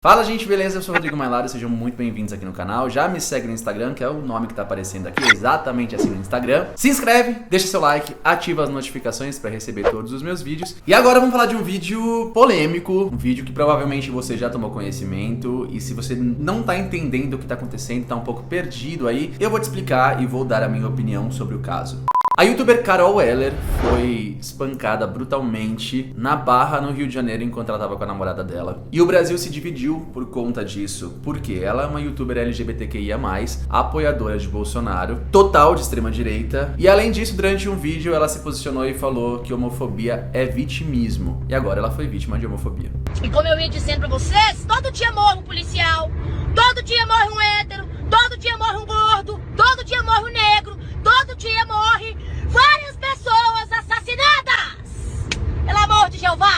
Fala gente, beleza? Eu sou o Rodrigo Mailaro, sejam muito bem-vindos aqui no canal. Já me segue no Instagram, que é o nome que tá aparecendo aqui, exatamente assim no Instagram. Se inscreve, deixa seu like, ativa as notificações para receber todos os meus vídeos. E agora vamos falar de um vídeo polêmico, um vídeo que provavelmente você já tomou conhecimento. E se você não tá entendendo o que tá acontecendo, tá um pouco perdido aí, eu vou te explicar e vou dar a minha opinião sobre o caso. A youtuber Carol Weller foi espancada brutalmente na Barra, no Rio de Janeiro, enquanto ela estava com a namorada dela. E o Brasil se dividiu por conta disso, porque ela é uma youtuber LGBTQIA+, apoiadora de Bolsonaro, total de extrema direita. E além disso, durante um vídeo, ela se posicionou e falou que homofobia é vitimismo. E agora ela foi vítima de homofobia. E como eu ia dizendo pra vocês, todo dia morre um policial, todo dia morre um hétero, todo dia morre um gordo, todo dia morre um negro, todo dia morre várias pessoas assassinadas, pelo amor de Jeová.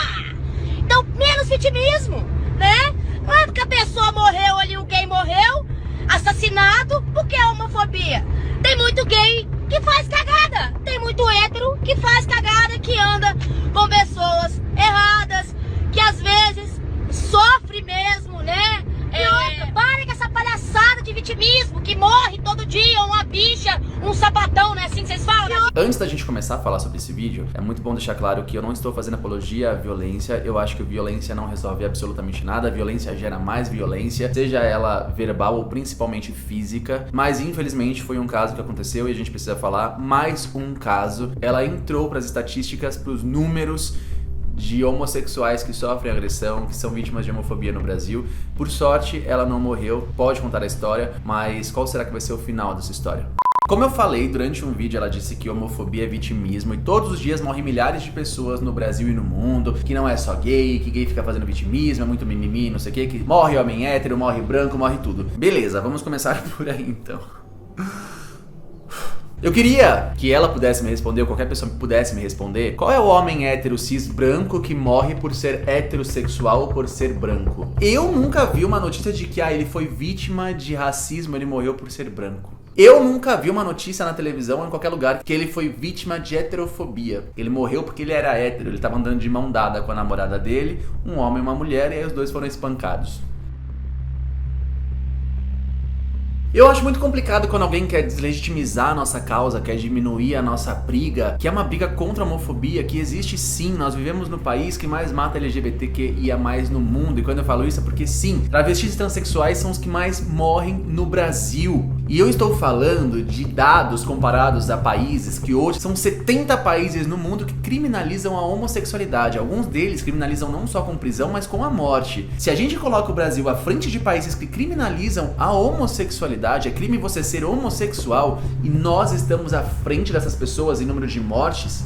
Então, menos vitimismo, né? Não é porque a pessoa morreu ali, o gay morreu, assassinado, porque é homofobia. Tem muito gay que faz cagada, tem muito hétero que faz cagada, que anda com pessoas erradas, que às vezes sofre mesmo, né? E outra, para com essa palhaçada de vitimismo, que morre todo dia uma bicha, um sapatão, né? Assim que vocês falam, né? Antes da gente começar a falar sobre esse vídeo, é muito bom deixar claro que eu não estou fazendo apologia à violência. Eu acho que a violência não resolve absolutamente nada. A violência gera mais violência, seja ela verbal ou principalmente física. Mas infelizmente foi um caso que aconteceu e a gente precisa falar mais um caso. Ela entrou para as estatísticas, para os números de homossexuais que sofrem agressão, que são vítimas de homofobia no Brasil. Por sorte, ela não morreu, pode contar a história, mas qual será que vai ser o final dessa história? Como eu falei, durante um vídeo ela disse que homofobia é vitimismo e todos os dias morrem milhares de pessoas no Brasil e no mundo, que não é só gay, que gay fica fazendo vitimismo, é muito mimimi, não sei o que morre homem hétero, morre branco, morre tudo. Beleza, vamos começar por aí então. Eu queria que ela pudesse me responder, ou qualquer pessoa pudesse me responder, qual é o homem hétero cis branco que morre por ser heterossexual ou por ser branco? Eu nunca vi uma notícia de que ele foi vítima de racismo, ele morreu por ser branco. Eu nunca vi uma notícia na televisão ou em qualquer lugar que ele foi vítima de heterofobia. Ele morreu porque ele era hétero, ele estava andando de mão dada com a namorada dele, um homem e uma mulher, e aí os dois foram espancados. Eu acho muito complicado quando alguém quer deslegitimizar a nossa causa, quer diminuir a nossa briga, que é uma briga contra a homofobia, que existe sim. Nós vivemos no país que mais mata LGBTQIA+ no mundo, e quando eu falo isso é porque sim, travestis e transexuais são os que mais morrem no Brasil. E eu estou falando de dados comparados a países que hoje são 70 países no mundo que criminalizam a homossexualidade. Alguns deles criminalizam não só com prisão, mas com a morte. Se a gente coloca o Brasil à frente de países que criminalizam a homossexualidade, é crime você ser homossexual, e nós estamos à frente dessas pessoas em número de mortes,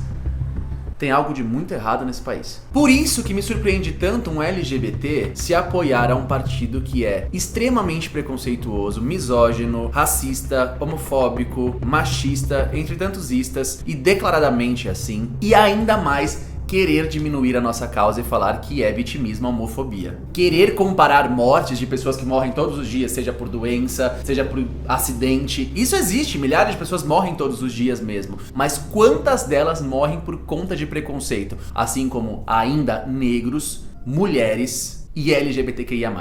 tem algo de muito errado nesse país. Por isso que me surpreende tanto um LGBT se apoiar a um partido que é extremamente preconceituoso, misógino, racista, homofóbico, machista, entre tantos istas, e declaradamente assim, e ainda mais querer diminuir a nossa causa e falar que é vitimismo a homofobia. Querer comparar mortes de pessoas que morrem todos os dias, seja por doença, seja por acidente. Isso existe, milhares de pessoas morrem todos os dias mesmo. Mas quantas delas morrem por conta de preconceito? Assim como ainda negros, mulheres e LGBTQIA+.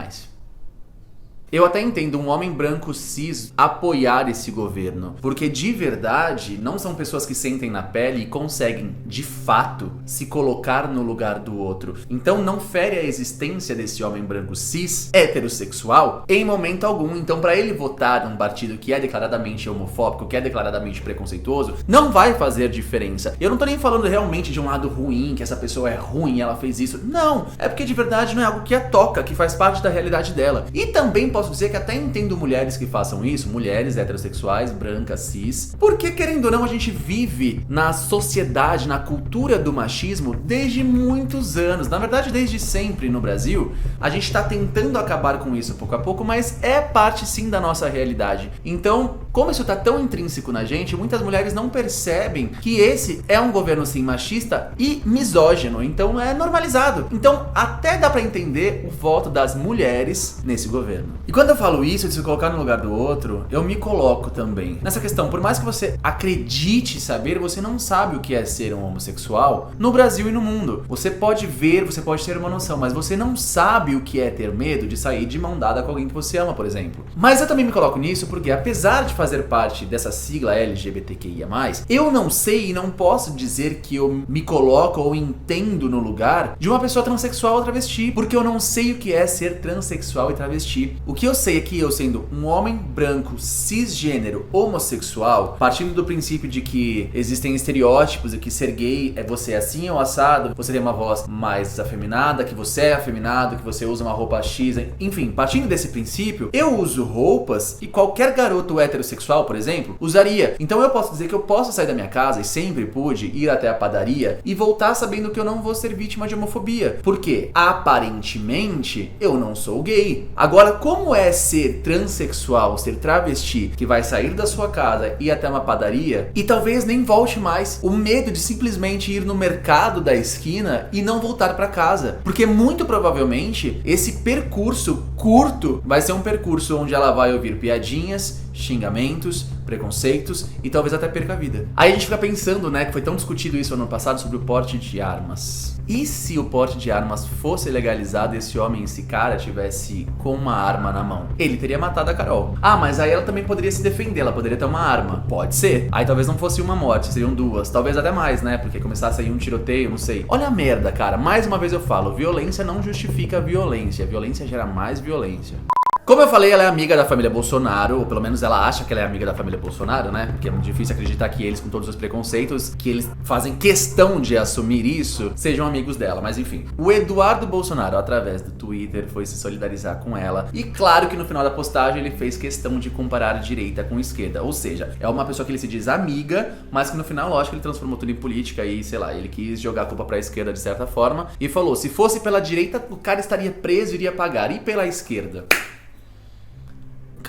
Eu até entendo um homem branco cis apoiar esse governo, porque de verdade não são pessoas que sentem na pele e conseguem, de fato, se colocar no lugar do outro. Então não fere a existência desse homem branco cis, heterossexual, em momento algum. Então para ele votar num partido que é declaradamente homofóbico, que é declaradamente preconceituoso, não vai fazer diferença. Eu não tô nem falando realmente de um lado ruim, que essa pessoa é ruim, ela fez isso. Não, é porque de verdade não é algo que a toca, que faz parte da realidade dela. E também posso dizer que até entendo mulheres que façam isso, mulheres heterossexuais, brancas, cis, porque querendo ou não a gente vive na sociedade, na cultura do machismo desde muitos anos, na verdade desde sempre no Brasil. A gente tá tentando acabar com isso pouco a pouco, mas é parte sim da nossa realidade. Então, como isso tá tão intrínseco na gente, muitas mulheres não percebem que esse é um governo sim machista e misógino, então é normalizado. Então até dá pra entender o voto das mulheres nesse governo. E quando eu falo isso, de se colocar no lugar do outro, eu me coloco também nessa questão. Por mais que você acredite saber, você não sabe o que é ser um homossexual no Brasil e no mundo. Você pode ver, você pode ter uma noção, mas você não sabe o que é ter medo de sair de mão dada com alguém que você ama, por exemplo. Mas eu também me coloco nisso porque, apesar de fazer parte dessa sigla LGBTQIA+, eu não sei e não posso dizer que eu me coloco ou entendo no lugar de uma pessoa transexual ou travesti, porque eu não sei o que é ser transexual e travesti. O que eu sei é que eu, sendo um homem branco, cisgênero, homossexual, partindo do princípio de que existem estereótipos e que ser gay é você assim ou assado, você tem uma voz mais afeminada, que você é afeminado, que você usa uma roupa X, enfim, partindo desse princípio, eu uso roupas que qualquer garoto heterossexual, por exemplo, usaria. Então eu posso dizer que eu posso sair da minha casa, e sempre pude, ir até a padaria e voltar sabendo que eu não vou ser vítima de homofobia, porque aparentemente eu não sou gay. Agora, como é ser transexual, ser travesti, que vai sair da sua casa e ir até uma padaria e talvez nem volte mais, o medo de simplesmente ir no mercado da esquina e não voltar para casa, porque muito provavelmente esse percurso curto vai ser um percurso onde ela vai ouvir piadinhas, xingamentos, preconceitos e talvez até perca a vida. Aí a gente fica pensando, né, que foi tão discutido isso ano passado sobre o porte de armas. E se o porte de armas fosse legalizado e esse homem, esse cara, tivesse com uma arma na mão? Ele teria matado a Carol. Ah, mas aí ela também poderia se defender, ela poderia ter uma arma. Pode ser. Aí talvez não fosse uma morte, seriam duas. Talvez até mais, né? Porque começasse aí um tiroteio, não sei. Olha a merda, cara. Mais uma vez eu falo, violência não justifica a violência. Violência gera mais violência. Como eu falei, ela é amiga da família Bolsonaro, ou pelo menos ela acha que ela é amiga da família Bolsonaro, né? Porque é muito difícil acreditar que eles, com todos os preconceitos, que eles fazem questão de assumir isso, sejam amigos dela. Mas enfim, o Eduardo Bolsonaro, através do Twitter, foi se solidarizar com ela. E claro que no final da postagem ele fez questão de comparar direita com esquerda. Ou seja, é uma pessoa que ele se diz amiga, mas que no final, lógico, ele transformou tudo em política e, sei lá, ele quis jogar a culpa pra esquerda de certa forma. E falou, se fosse pela direita, o cara estaria preso e iria pagar. E pela esquerda?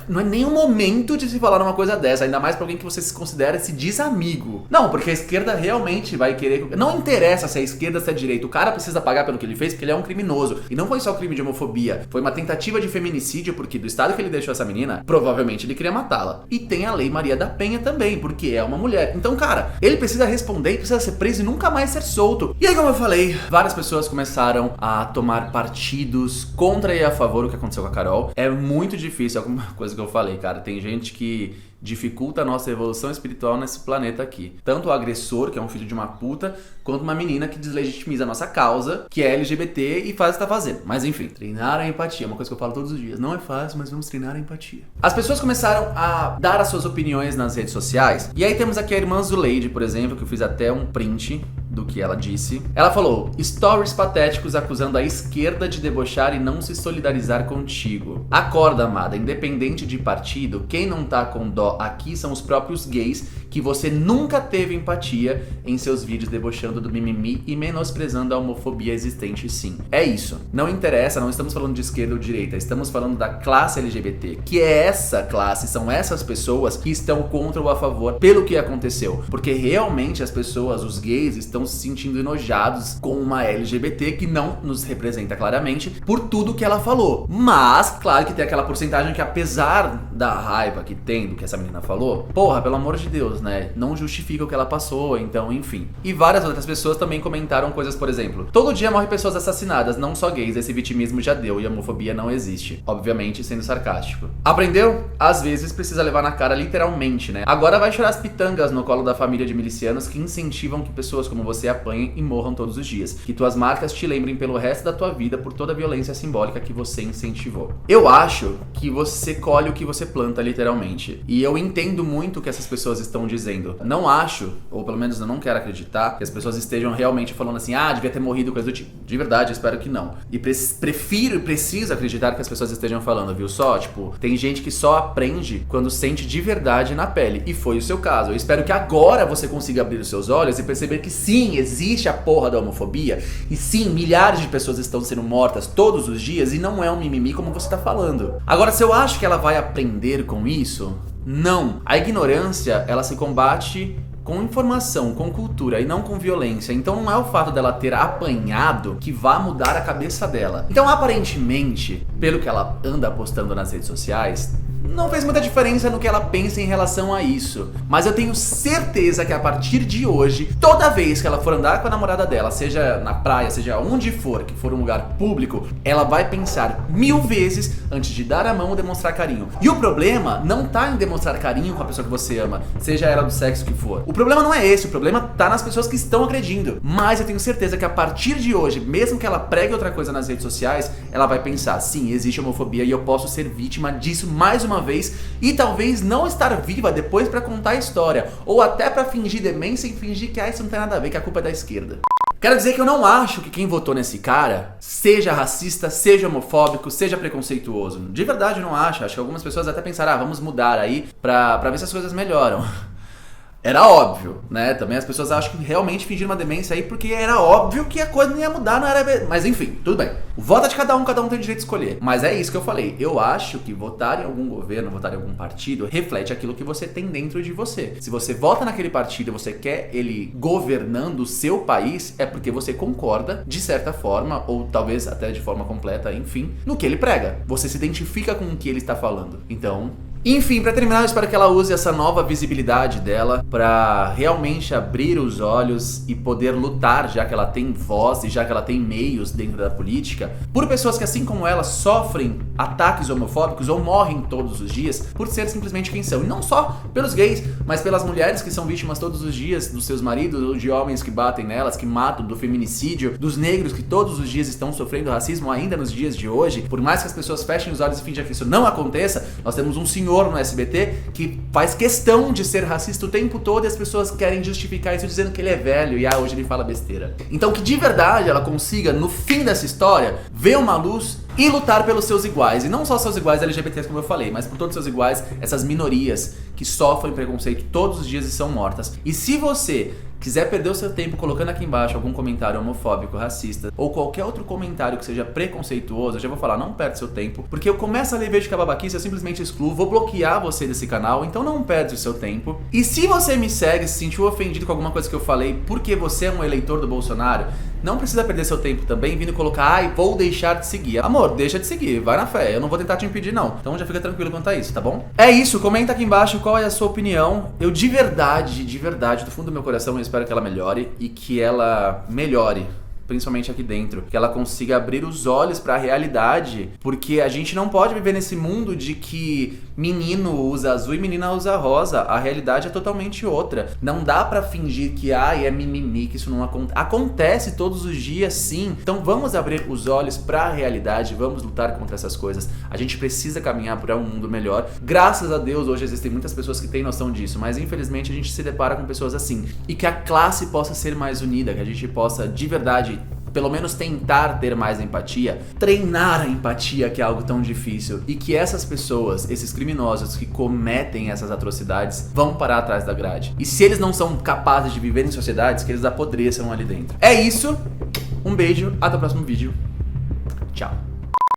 Não é nem o momento de se falar uma coisa dessa, ainda mais pra alguém que você se considera, se diz amigo. Não, porque a esquerda realmente vai querer... Não interessa se é esquerda ou se é direita, o cara precisa pagar pelo que ele fez porque ele é um criminoso. E não foi só crime de homofobia, foi uma tentativa de feminicídio, porque do estado que ele deixou essa menina, provavelmente ele queria matá-la. E tem a Lei Maria da Penha também, porque é uma mulher. Então, cara, ele precisa responder e precisa ser preso e nunca mais ser solto. E aí, como eu falei, várias pessoas começaram a tomar partidos contra e a favor do que aconteceu com a Carol. É muito difícil, alguma coisa que eu falei, cara, tem gente que dificulta a nossa evolução espiritual nesse planeta aqui. Tanto o agressor, que é um filho de uma puta, quanto uma menina que deslegitimiza a nossa causa, que é LGBT e faz o que tá fazendo. Mas enfim, treinar a empatia, uma coisa que eu falo todos os dias. Não é fácil, mas vamos treinar a empatia. As pessoas começaram a dar as suas opiniões nas redes sociais. E aí temos aqui a irmã Zuleide, por exemplo, que eu fiz até um print do que ela disse. Ela falou, stories patéticos acusando a esquerda de debochar e não se solidarizar contigo. Acorda, amada, independente de partido, quem não tá com dó aqui são os próprios gays que você nunca teve empatia em seus vídeos debochando do mimimi e menosprezando a homofobia existente, sim. É isso. Não interessa, não estamos falando de esquerda ou direita, estamos falando da classe LGBT, que é essa classe, são essas pessoas que estão contra ou a favor pelo que aconteceu. Porque realmente as pessoas, os gays, estão se sentindo enojados com uma LGBT que não nos representa claramente por tudo que ela falou. Mas, claro que tem aquela porcentagem que, apesar da raiva que tem do que essa menina falou, porra, pelo amor de Deus, né? Não justifica o que ela passou, então, enfim. E várias outras pessoas também comentaram coisas, por exemplo, todo dia morrem pessoas assassinadas, não só gays, esse vitimismo já deu e a homofobia não existe. Obviamente, sendo sarcástico. Aprendeu? Às vezes precisa levar na cara literalmente, né? Agora vai chorar as pitangas no colo da família de milicianos que incentivam que pessoas como você apanhem e morram todos os dias. Que tuas marcas te lembrem pelo resto da tua vida por toda a violência simbólica que você incentivou. Eu acho que você colhe o que você planta, literalmente. E eu entendo muito o que essas pessoas estão dizendo. Não acho, ou pelo menos eu não quero acreditar, que as pessoas estejam realmente falando assim, ah, devia ter morrido, coisa do tipo. De verdade, eu espero que não. E prefiro e preciso acreditar que as pessoas estejam falando, viu? Só, tipo, tem gente que só aprende quando sente de verdade na pele. E foi o seu caso. Eu espero que agora você consiga abrir os seus olhos e perceber que sim, existe a porra da homofobia. E sim, milhares de pessoas estão sendo mortas todos os dias e não é um mimimi como você tá falando. Agora, se eu acho que ela vai aprender com isso... Não. A ignorância, ela se combate com informação, com cultura e não com violência. Então não é o fato dela ter apanhado que vai mudar a cabeça dela. Então aparentemente, pelo que ela anda postando nas redes sociais, não fez muita diferença no que ela pensa em relação a isso. Mas eu tenho certeza que a partir de hoje, toda vez que ela for andar com a namorada dela, seja na praia, seja onde for, que for um lugar público, ela vai pensar 1000 vezes antes de dar a mão ou demonstrar carinho. E o problema não tá em demonstrar carinho com a pessoa que você ama, seja ela do sexo que for. O problema não é esse, o problema tá nas pessoas que estão agredindo. Mas eu tenho certeza que a partir de hoje, mesmo que ela pregue outra coisa nas redes sociais, ela vai pensar, sim, existe homofobia e eu posso ser vítima disso mais uma vez e talvez não estar viva depois pra contar a história, ou até pra fingir demência e fingir que isso não tem nada a ver, que a culpa é da esquerda. Quero dizer que eu não acho que quem votou nesse cara seja racista, seja homofóbico, seja preconceituoso. De verdade eu não acho. Acho que algumas pessoas até pensaram, vamos mudar aí pra ver se as coisas melhoram. Era óbvio, né? Também as pessoas acham que realmente fingiram uma demência aí porque era óbvio que a coisa não ia mudar, não era... Mas enfim, tudo bem. O voto é de cada um tem o direito de escolher. Mas é isso que eu falei. Eu acho que votar em algum governo, votar em algum partido, reflete aquilo que você tem dentro de você. Se você vota naquele partido e você quer ele governando o seu país, é porque você concorda, de certa forma, ou talvez até de forma completa, enfim, no que ele prega. Você se identifica com o que ele está falando. Então... Enfim, pra terminar, eu espero que ela use essa nova visibilidade dela pra realmente abrir os olhos e poder lutar, já que ela tem voz e já que ela tem meios dentro da política, por pessoas que, assim como ela, sofrem ataques homofóbicos ou morrem todos os dias por ser simplesmente quem são. E não só pelos gays, mas pelas mulheres que são vítimas todos os dias dos seus maridos ou de homens que batem nelas, que matam, do feminicídio, dos negros que todos os dias estão sofrendo racismo ainda nos dias de hoje. Por mais que as pessoas fechem os olhos e finjam que isso não aconteça, nós temos um senhor no SBT que faz questão de ser racista o tempo todo e as pessoas querem justificar isso dizendo que ele é velho e hoje ele fala besteira. Então que de verdade ela consiga, no fim dessa história, ver uma luz e lutar pelos seus iguais. E não só seus iguais LGBTs, como eu falei, mas por todos os seus iguais, essas minorias que sofrem preconceito todos os dias e são mortas. E se você quiser perder o seu tempo colocando aqui embaixo algum comentário homofóbico, racista ou qualquer outro comentário que seja preconceituoso, eu já vou falar, não perde seu tempo, porque eu começo a ler vídeo de babaquice, eu simplesmente excluo, vou bloquear você desse canal, então não perde o seu tempo. E se você me segue, se sentiu ofendido com alguma coisa que eu falei porque você é um eleitor do Bolsonaro, não precisa perder seu tempo também vindo colocar, ai, vou deixar de seguir. Amor, deixa de seguir, vai na fé, eu não vou tentar te impedir não. Então já fica tranquilo quanto a isso, tá bom? É isso, comenta aqui embaixo qual é a sua opinião. Eu de verdade, do fundo do meu coração, eu espero que ela melhore e que ela melhore. Principalmente aqui dentro, que ela consiga abrir os olhos pra realidade, porque a gente não pode viver nesse mundo de que menino usa azul e menina usa rosa. A realidade é totalmente outra. Não dá pra fingir que é mimimi, que isso não acontece. Acontece todos os dias, sim. Então vamos abrir os olhos pra realidade, vamos lutar contra essas coisas. A gente precisa caminhar para um mundo melhor. Graças a Deus hoje existem muitas pessoas que têm noção disso, mas infelizmente a gente se depara com pessoas assim. E que a classe possa ser mais unida, que a gente possa de verdade pelo menos tentar ter mais empatia, treinar a empatia, que é algo tão difícil, e que essas pessoas, esses criminosos que cometem essas atrocidades, vão parar atrás da grade. E se eles não são capazes de viver em sociedades, que eles apodreçam ali dentro. É isso, um beijo, até o próximo vídeo, tchau.